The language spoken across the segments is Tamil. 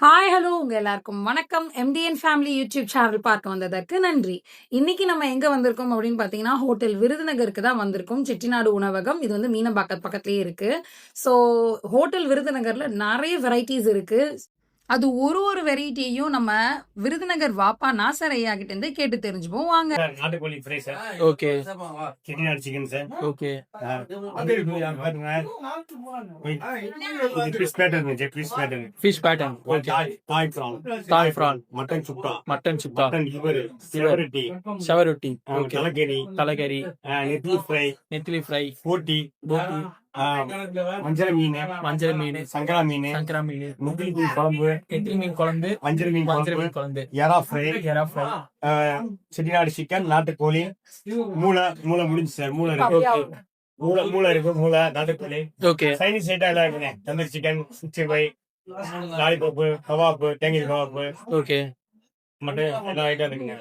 ஹாய் ஹலோ உங்க எல்லாருக்கும் வணக்கம். எம்டிஎன் ஃபேமிலி யூடியூப் சேனல் பார்க்க வந்ததற்கு நன்றி. இன்னைக்கு நம்ம எங்க வந்திருக்கோம் அப்படின்னு பார்த்தீங்கன்னா, ஹோட்டல் விருதுநகருக்கு தான் வந்திருக்கோம். செட்டிநாடு உணவகம். இது வந்து மீனம்பாக்கம் பக்கத்திலேயே இருக்கு. ஸோ ஹோட்டல் விருதுநகர்ல நெறைய வெரைட்டீஸ் இருக்கு. அது ஒரு வெரைட்டியையும் நம்ம விருதுநகர் வாப்பா நாசர் ஐயா கிட்டேருந்து கேட்டு தெரிஞ்சுப்போம் வாங்க. நாட்டுக்கோழி fry sir. Okay Chettinad chicken sir. Okay fish pattern fish pattern fish pattern okay தாய் பிரான் தாய் பிரான் மட்டன் சுக்கா மட்டன் சுக்கா மட்டன் லிவர் சிவரட்டி ஷவரொட்டி ஓகே தலைக்கறி தலைக்கறி நெத்திலி ஃப்ரை நெத்திலி ஃப்ரை போட்டி போட்டி மஞ்சள் மீன் மஞ்சள் மீன் சங்கரா மீன் சங்கரா மீன் நெத்திலி மீன் குழம்பு நெத்திலி மீன் குழம்பு மஞ்சள் மீன் மஞ்சள் குழம்பு மீன் குழம்பு எறா ஃப்ரை எறா ஃப்ரை செட்டிநாடு சிக்கன் நாட்டுக்கோழி மூளை முடிஞ்சு சார் மூளை இருக்கு மூளை இருக்கு மூளை நாட்டுக்கோழி ஓகே சைனீஸ் ஐட்டம் எல்லாம் இருக்குங்க தந்தூரி சிக்கன் 65 லாலிபாப்பு கவாப்பு தேங்காய் கவாப்பு ஓகே மட்டும் எல்லா ஐட்டம் இருக்குங்க.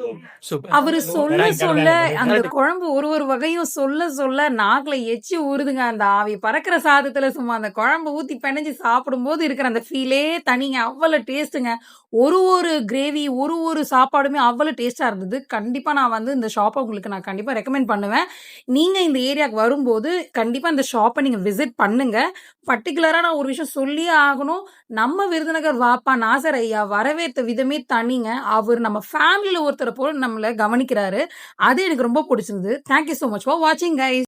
சூப்பர் அவரு சொல்ல அந்த குழம்பு ஒரு வகையும் சொல்ல நாக்குல எச்சி ஊறுதுங்க. அந்த ஆவி பறக்கிற சாதத்துல சும்மா அந்த குழம்பு ஊத்தி பெனஞ்சு சாப்பிடும்போது இருக்கிற அந்த ஃபீலே தனிங்க. அவ்வளவு டேஸ்ட்டுங்க. ஒரு கிரேவி ஒரு சாப்பாடுமே அவ்வளவு டேஸ்டா இருந்தது. கண்டிப்பா நான் வந்து இந்த ஷாப்பை உங்களுக்கு நான் கண்டிப்பா ரெக்கமெண்ட் பண்ணுவேன். நீங்க இந்த ஏரியாவுக்கு வரும்போது கண்டிப்பா இந்த ஷாப்பை நீங்க விசிட் பண்ணுங்க. பர்டிகுலரா நான் ஒரு விஷயம் சொல்லியே ஆகணும். நம்ம விருதுநகர் வாப்பா நாசர் ஐயா வரவேற்ற விதமே தனிங்க. அவர் நம்ம ஃபேமிலியில ஒருத்தரை போல நம்மள கவனிக்கிறாரு. அது எனக்கு ரொம்ப பிடிச்சிருந்தது. தேங்க்யூ ஸோ மச் ஃபார் வாட்சிங் கைஸ்.